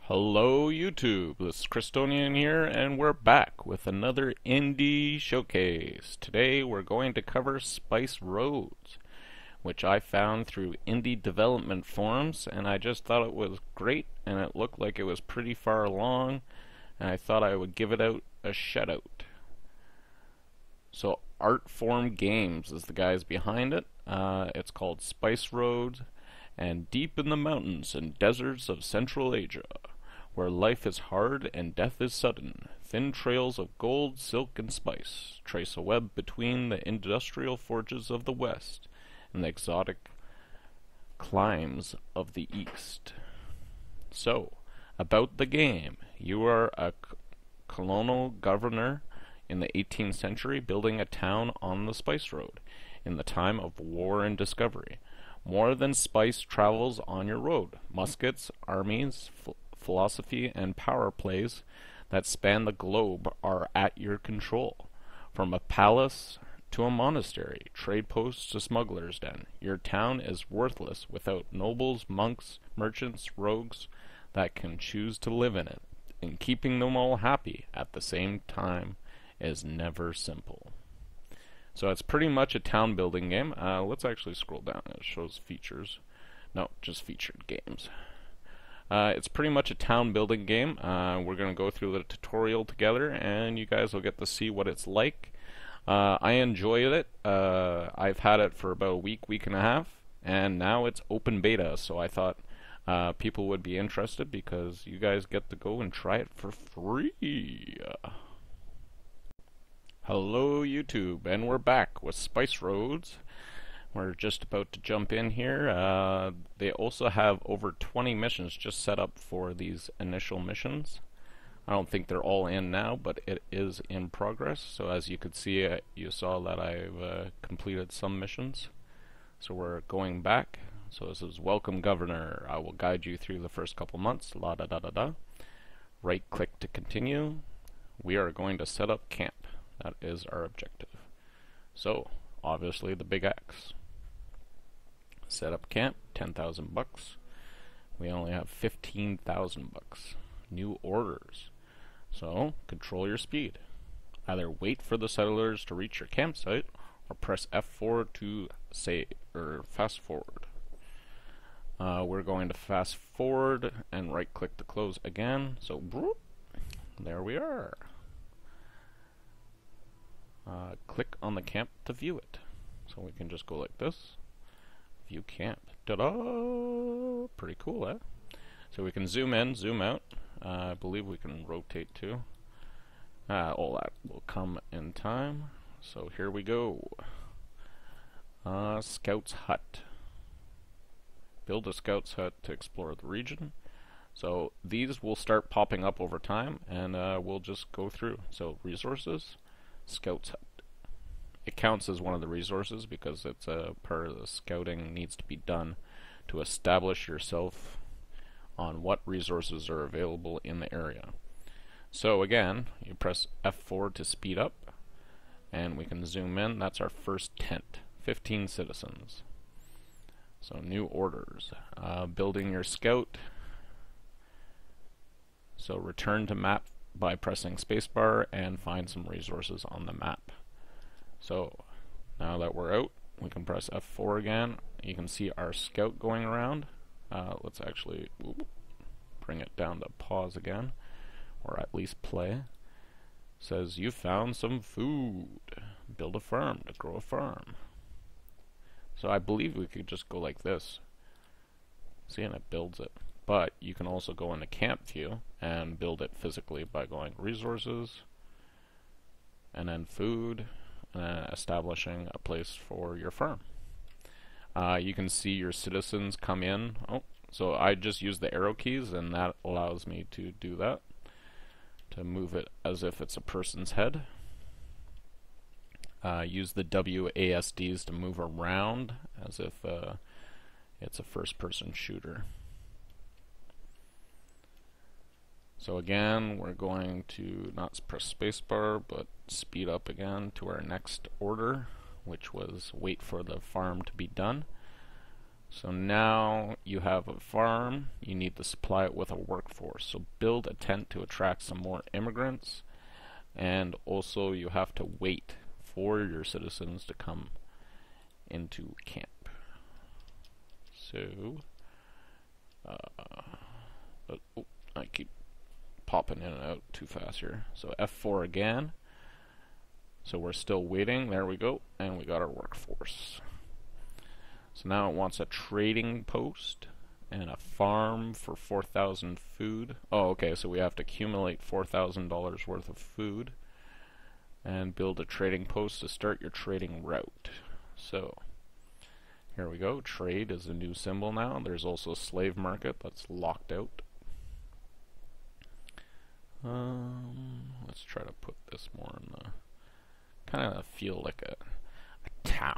Hello YouTube, this is Christonian here, and we're back with another indie showcase. Today we're going to cover Spice Roads, which I found through indie development forums, and I just thought it was great, and it looked like it was pretty far along, and I thought I would give it out a shout out. So Artform Games is the guys behind it. It's called Spice Roads, and deep in the mountains and deserts of Central Asia, where life is hard and death is sudden, thin trails of gold, silk, and spice trace a web between the industrial forges of the West and the exotic climes of the East. So, about the game, you are a colonial governor in the 18th century building a town on the Spice Road in the time of war and discovery. More than spice travels on your road. Muskets, armies, philosophy, and power plays that span the globe are at your control. From a palace to a monastery, trade posts to smuggler's den, your town is worthless without nobles, monks, merchants, rogues that can choose to live in it. And keeping them all happy at the same time is never simple. So it's pretty much a town building game. Let's actually scroll down. It shows features. No, just featured games. It's pretty much a town building game. We're going to go through the tutorial together, and you guys will get to see what it's like. I enjoyed it. I've had it for about a week and a half, and now it's open beta, so I thought people would be interested because you guys get to go and try it for free. Hello YouTube, and we're back with Spice Roads. We're just about to jump in here. They also have over 20 missions just set up for these initial missions. I don't think they're all in now, but it is in progress. So as you could see, you saw that I've completed some missions. So we're going back. So this is Welcome Governor. I will guide you through the first couple months. La da da da da. Right click to continue. We are going to set up camp. That is our objective. So, obviously the big X. Set up camp, 10,000 bucks. We only have 15,000 bucks. New orders. So, control your speed. Either wait for the settlers to reach your campsite, or press F4 to save, or fast forward. We're going to fast forward and right click to close again. So, there we are. Click on the camp to view it. So we can just go like this. View camp. Ta-da! Pretty cool, eh? So we can zoom in, zoom out. I believe we can rotate too. All that will come in time. So here we go. Scout's hut. Build a scout's hut to explore the region. So these will start popping up over time, and we'll just go through. So resources. Scout's hut. It counts as one of the resources because it's a part of the scouting needs to be done to establish yourself on what resources are available in the area. So again, you press F4 to speed up, and we can zoom in. That's our first tent, 15 citizens. So new orders. Building your scout. So return to map by pressing spacebar and find some resources on the map. So now that we're out, we can press F4 again. You can see our scout going around. Let's actually bring it down to pause again, or at least play. Says you found some food. Build a farm to grow a farm. So I believe we could just go like this. See, and it builds it. But you can also go into camp view and build it physically by going resources and then food and establishing a place for your farm. You can see your citizens come in. So I just use the arrow keys, and that allows me to do that, to move it as if it's a person's head. Use the WASDs to move around as if it's a first-person shooter. So again, we're going to not press spacebar, but speed up again to our next order, which was wait for the farm to be done. So now you have a farm, you need to supply it with a workforce. So build a tent to attract some more immigrants, and also you have to wait for your citizens to come into camp. So, I keep popping in and out too fast here. So F4 again. So we're still waiting. There we go. And we got our workforce. So now it wants a trading post and a farm for 4,000 food. Oh, okay. So we have to accumulate $4,000 worth of food and build a trading post to start your trading route. So here we go. Trade is a new symbol now. There's also a slave market that's locked out. Let's try to put this more in the kind of feel like a town.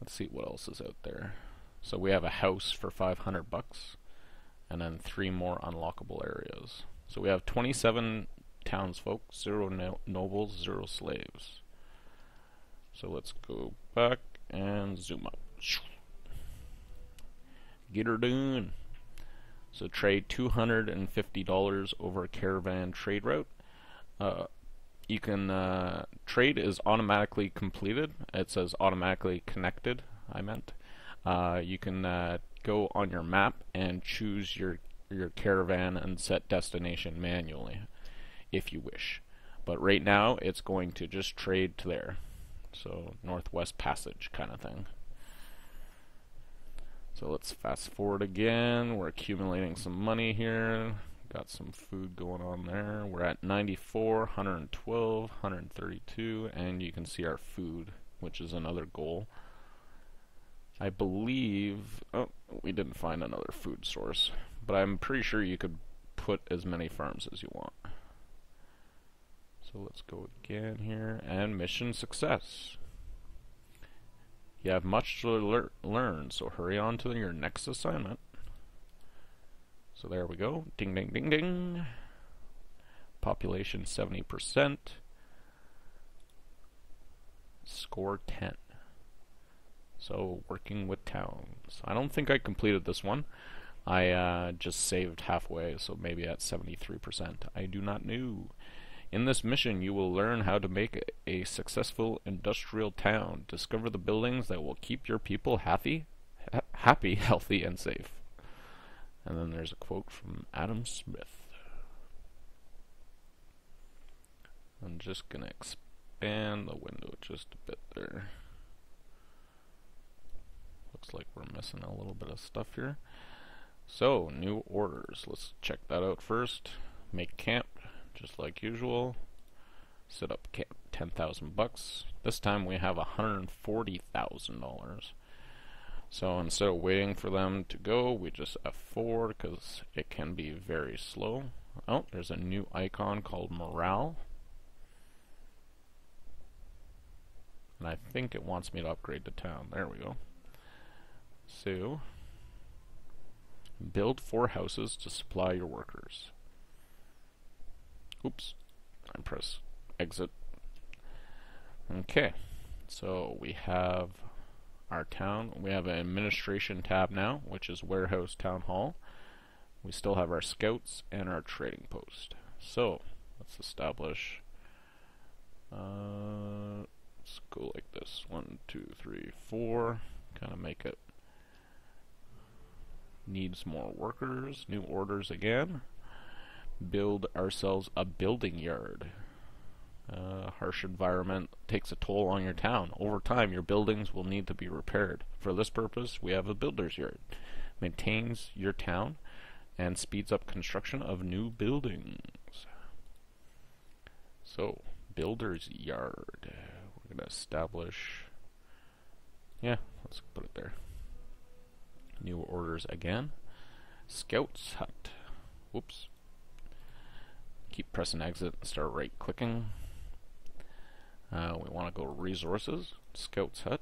Let's see what else is out there. So we have a house for 500 bucks, and then 3 more unlockable areas. So we have 27 townsfolk, 0 nobles, 0 slaves. So let's go back and zoom up. Get her done. So trade $250 over a caravan trade route. You can trade is automatically completed. It says automatically connected. I meant. You can go on your map and choose your caravan and set destination manually, if you wish. But right now, it's going to just trade to there. So Northwest Passage kind of thing. So let's fast forward again. We're accumulating some money here. Got some food going on there. We're at 94, 112, 132, and you can see our food, which is another goal. I believe, oh, we didn't find another food source, but I'm pretty sure you could put as many farms as you want. So let's go again here, and mission success. You have much to learn, so hurry on to your next assignment. So there we go. Ding, ding, ding, ding. Population 70%. Score 10. So working with towns. I don't think I completed this one. I just saved halfway, so maybe at 73%. I do not know. In this mission, you will learn how to make a successful industrial town. Discover the buildings that will keep your people happy, healthy, and safe. And then there's a quote from Adam Smith. I'm just going to expand the window just a bit there. Looks like we're missing a little bit of stuff here. So, new orders. Let's check that out first. Make camp, just like usual. Set up camp, 10,000 bucks. This time we have $140,000. So instead of waiting for them to go, we just F4 because it can be very slow. Oh, there's a new icon called morale. And I think it wants me to upgrade the town. There we go. So, build 4 houses to supply your workers. Oops, I press exit. Okay, so we have our town. We have an administration tab now, which is warehouse town hall. We still have our scouts and our trading post. So let's establish. Let's go like this: 1, 2, 3, 4. Kind of make it. Needs more workers. New orders again. Build ourselves a building yard. Harsh environment takes a toll on your town. Over time, your buildings will need to be repaired. For this purpose, we have a builder's yard. Maintains your town and speeds up construction of new buildings. So, builder's yard. We're going to establish... Yeah, let's put it there. New orders again. Scout's hut. Whoops. Keep pressing exit and start right clicking. We want to go resources, Scout's hut.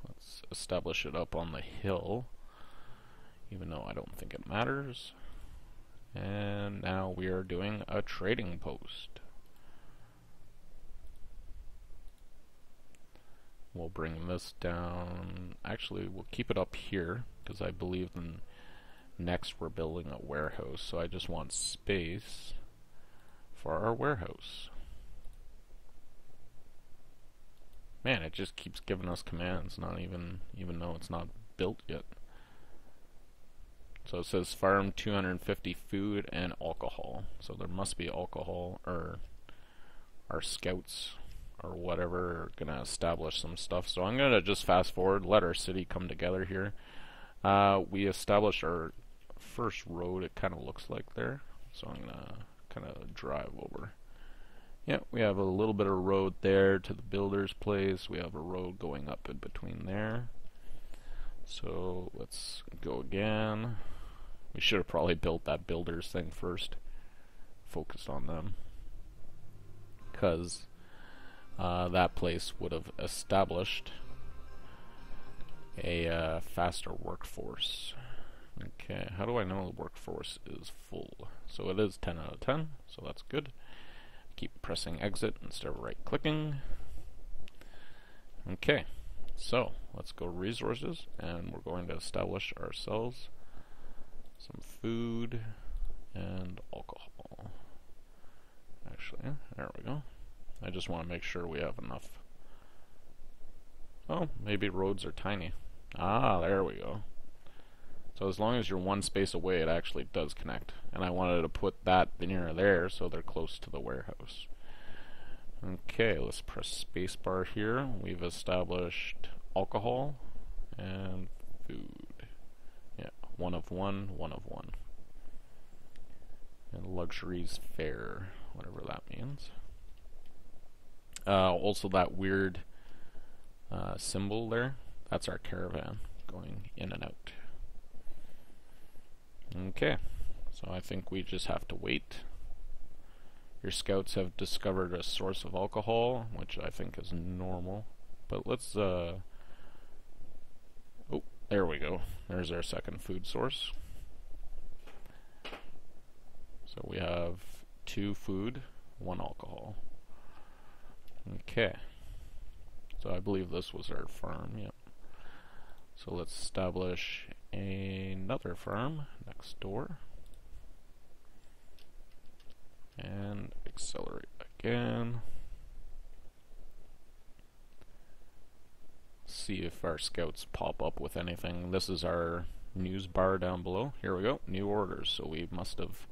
Let's establish it up on the hill, even though I don't think it matters. And now we are doing a trading post. we'll bring this down. Actually, we'll keep it up here because I believe then next we're building a warehouse, so I just want space for our warehouse. Man, it just keeps giving us commands, not even though it's not built yet. So it says farm 250 food and alcohol. So there must be alcohol, or our scouts or whatever are gonna establish some stuff. So I'm gonna just fast forward, let our city come together here. We established our first road, it kind of looks like there. So I'm gonna kind of drive over. Yeah, we have a little bit of road there to the builder's place. We have a road going up in between there. So let's go again. We should have probably built that builder's thing first. Focused on them. Because that place would have established a faster workforce. Okay, how do I know the workforce is full? So it is 10 out of 10, so that's good. Keep pressing exit instead of right clicking. Okay, so let's go resources, and we're going to establish ourselves some food and alcohol. Actually, there we go. I just want to make sure we have enough. Oh, maybe roads are tiny. Ah, there we go. So as long as you're one space away, it actually does connect. And I wanted to put that near there so they're close to the warehouse. Okay, let's press spacebar here. We've established alcohol and food. Yeah, one of one, one of one. And luxuries fair, whatever that means. Also that weird symbol there, that's our caravan going in and out. Okay, so I think we just have to wait. Your scouts have discovered a source of alcohol, which I think is normal. But let's, oh, there we go. There's our second food source. So we have 2 food, 1 alcohol. Okay. So I believe this was our farm, yep. So let's establish another farm next door. And accelerate again. See if our scouts pop up with anything. This is our news bar down below. Here we go, new orders. So we must have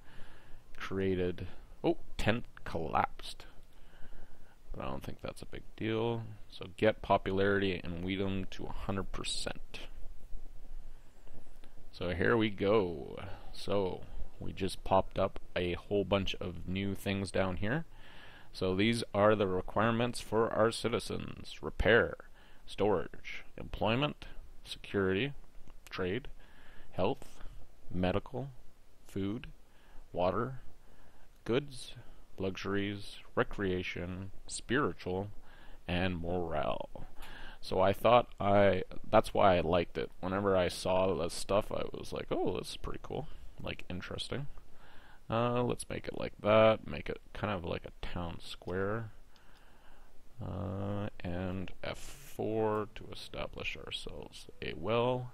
created, oh, tent collapsed. But I don't think that's a big deal. So get popularity and weed them to 100%. So here we go. So we just popped up a whole bunch of new things down here. So these are the requirements for our citizens: repair, storage, employment, security, trade, health, medical, food, water, goods, luxuries, recreation, spiritual, and morale. So I thought that's why I liked it. Whenever I saw this stuff, I was like, oh, this is pretty cool. Like, interesting. Let's make it like that. Make it kind of like a town square. And F4 to establish ourselves a well.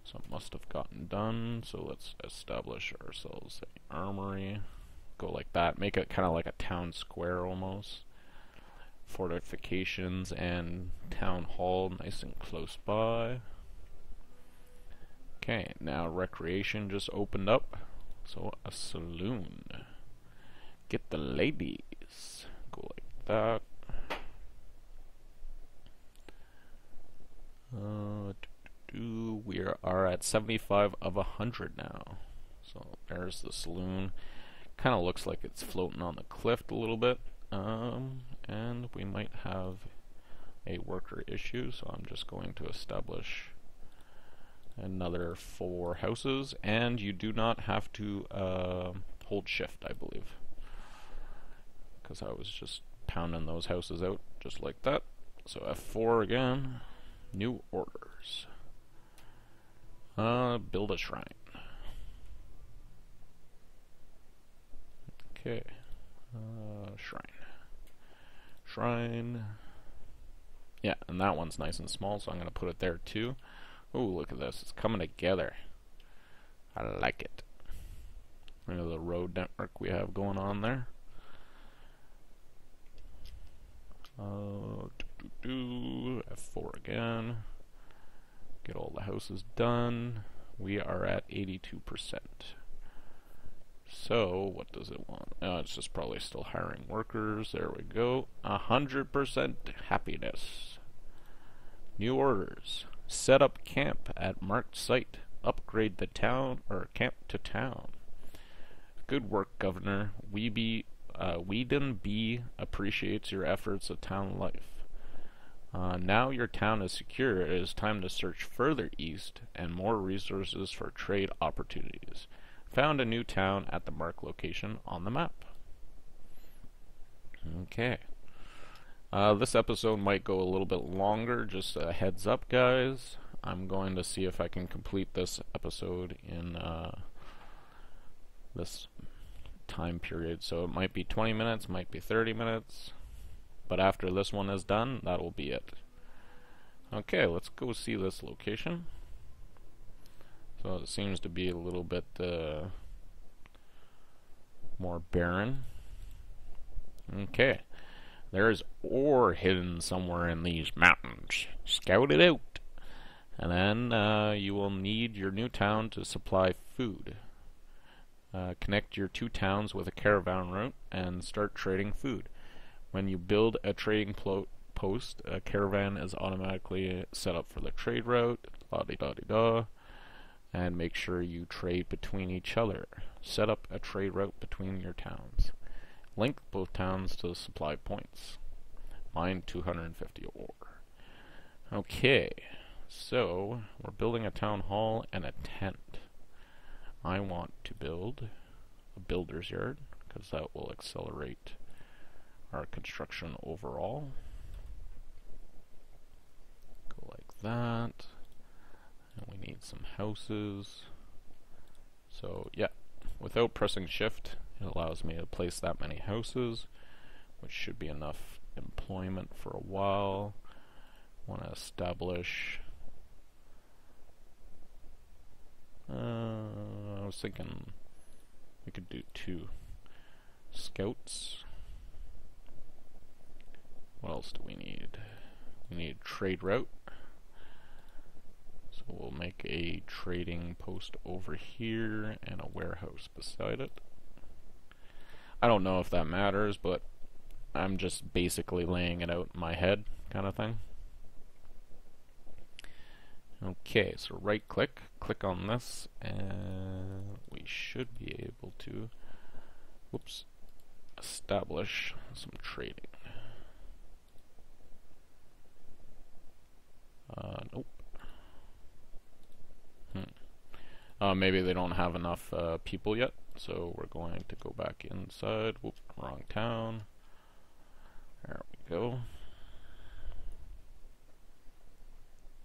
So it must have gotten done. So let's establish ourselves an armory. Go like that. Make it kind of like a town square almost. Fortifications and town hall nice and close by. Okay, now recreation just opened up. So a saloon. Get the ladies. Go like that. We are at 75 of 100 now. So there's the saloon. Kind of looks like it's floating on the cliff a little bit. And we might have a worker issue, so I'm just going to establish another 4 houses, and you do not have to hold shift, I believe, because I was just pounding those houses out just like that. So F4 again, new orders. Build a shrine. Okay, shrine. Yeah, and that one's nice and small, so I'm going to put it there too. Ooh, look at this. It's coming together. I like it. Look at the road network we have going on there. F4 again. Get all the houses done. We are at 82%. So, what does it want? It's just probably still hiring workers. There we go. 100% happiness. New orders. Set up camp at marked site. Upgrade the town or camp to town. Good work, Governor. Whedon B appreciates your efforts at town life. Now your town is secure, it is time to search further east and more resources for trade opportunities. Found a new town at the marked location on the map. Okay. This episode might go a little bit longer, just a heads up, guys. I'm going to see if I can complete this episode in this time period. So it might be 20 minutes, might be 30 minutes. But after this one is done, that'll be it. Okay, let's go see this location. So it seems to be a little bit more barren. Okay. There's ore hidden somewhere in these mountains. Scout it out. And then you will need your new town to supply food. Connect your two towns with a caravan route and start trading food. When you build a trading post, a caravan is automatically set up for the trade route. La-di-da-di-da. And make sure you trade between each other. Set up a trade route between your towns. Link both towns to supply points. Mine 250 ore. Okay, so we're building a town hall and a tent. I want to build a builder's yard because that will accelerate our construction overall. Go like that. And we need some houses. So yeah, without pressing shift, it allows me to place that many houses, which should be enough employment for a while. Want to establish I was thinking we could do 2 scouts. What else do we need? We need a trade route. So we'll make a trading post over here and a warehouse beside it. I don't know if that matters, but I'm just basically laying it out in my head kind of thing. Okay, so right click, click on this, and we should be able to, whoops, establish some trading. Nope. Maybe they don't have enough people yet, so we're going to go back inside. Whoop, wrong town. There we go.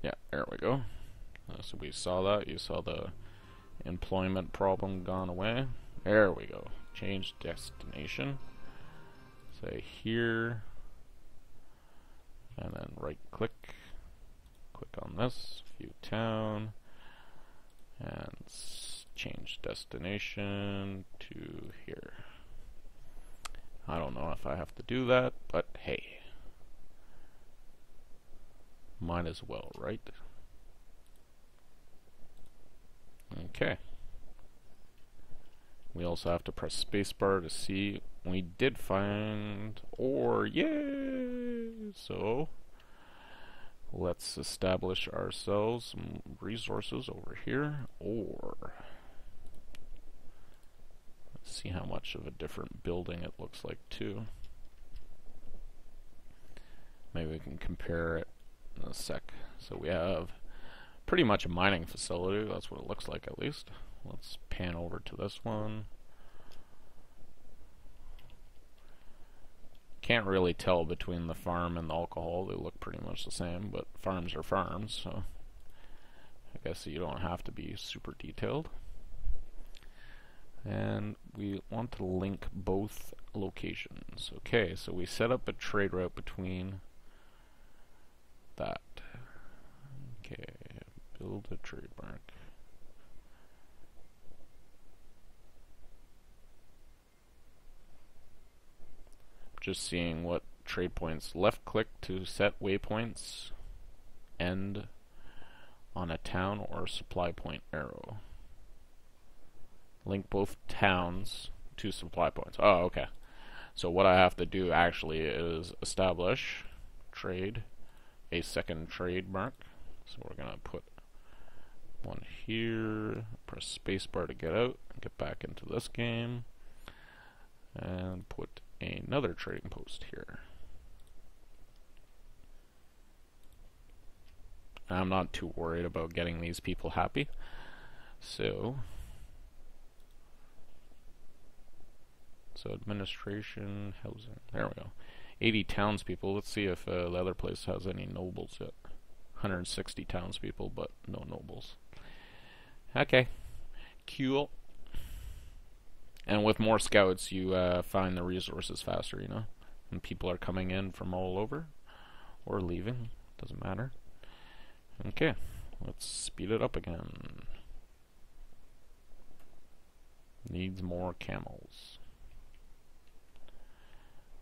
Yeah, there we go. So we saw that. You saw the employment problem gone away. There we go. Change destination. Say here. And then right click. Click on this. View town. And change destination to here. I don't know if I have to do that, but hey. Might as well, right? Okay. We also have to press spacebar to see. We did find ore, yay! So let's establish ourselves some resources over here. Ore. Let's see how much of a different building it looks like too. Maybe we can compare it in a sec. So we have pretty much a mining facility. That's what it looks like, at least. Let's pan over to this one. Can't really tell between the farm and the alcohol. They look pretty much the same, but farms are farms, so I guess you don't have to be super detailed. And we want to link both locations. Okay, so we set up a trade route between that. Okay, build a trademark. Just seeing what trade points. Left click to set waypoints. End on a town or supply point arrow. Link both towns to supply points. Oh, okay. So what I have to do actually is establish trade, a second trademark. So we're gonna put one here, press spacebar to get out, get back into this game, and put another trading post here. I'm not too worried about getting these people happy. So administration, housing. There we go. 80 townspeople. Let's see if the other place has any nobles yet. 160 townspeople, but no nobles. Okay. Cool. And with more scouts, you find the resources faster, you know? And people are coming in from all over. Or leaving. Doesn't matter. Okay. Let's speed it up again. Needs more camels.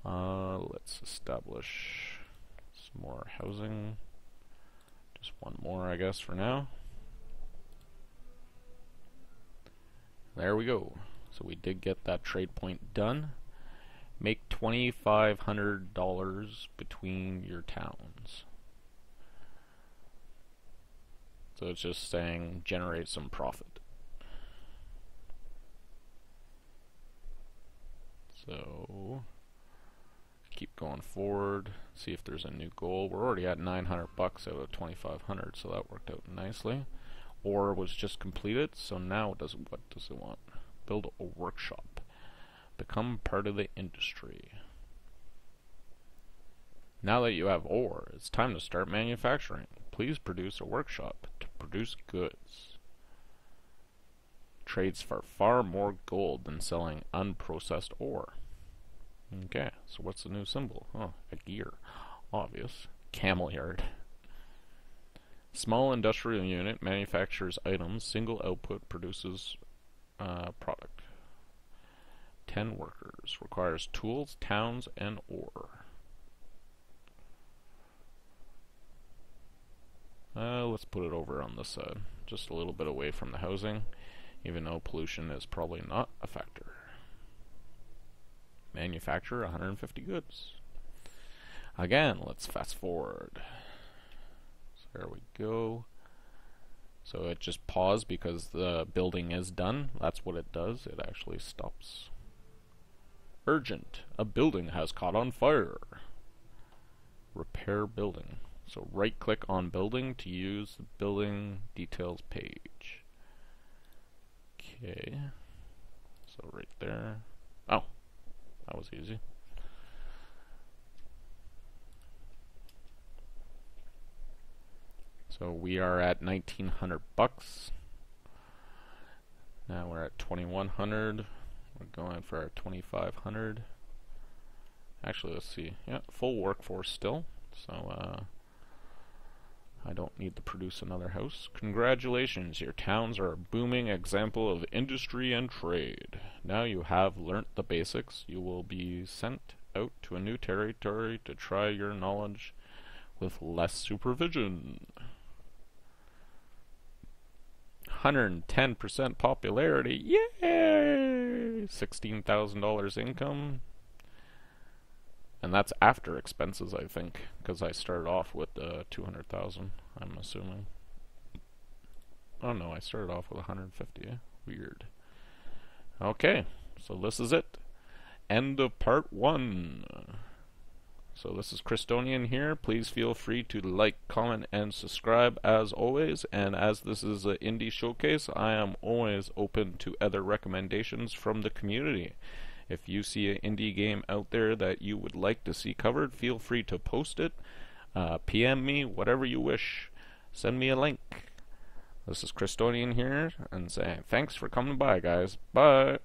Let's establish some more housing. Just one more, I guess, for now. There we go. So we did get that trade point done. Make $2,500 between your towns. So it's just saying generate some profit. So keep going forward, see if there's a new goal. We're already at 900 bucks out of 2,500, so that worked out nicely. Or was just completed, so now what does it want? Build a workshop. Become part of the industry. Now that you have ore, it's time to start manufacturing. Please produce a workshop to produce goods. Trades for far more gold than selling unprocessed ore. Okay, so what's the new symbol? Oh, a gear. Obvious. Camel yard. Small industrial unit manufactures items. Single output produces product. 10 workers. Requires tools, towns, and ore. Let's put it over on this side. Just a little bit away from the housing, even though pollution is probably not a factor. Manufacture 150 goods. Again, let's fast forward. So there we go. So it just paused because the building is done. That's what it does. It actually stops. Urgent. A building has caught on fire. Repair building. So right click on building to use the building details page. Okay. So right there. Oh, that was easy. So we are at 1,900 bucks. Now we're at 2,100. We're going for our 2,500. Actually, let's see. Yeah, full workforce still. So I don't need to produce another house. Congratulations, your towns are a booming example of industry and trade. Now you have learnt the basics. You will be sent out to a new territory to try your knowledge with less supervision. 110% popularity. Yay! $16,000 income. And that's after expenses, I think, because I started off with 200,000, I'm assuming. Oh no, I started off with 150. Weird. Okay, so this is it. End of part 1. So this is Christonian here. Please feel free to like, comment, and subscribe as always. And as this is an indie showcase, I am always open to other recommendations from the community. If you see an indie game out there that you would like to see covered, feel free to post it, PM me, whatever you wish. Send me a link. This is Christonian here, and saying thanks for coming by, guys. Bye.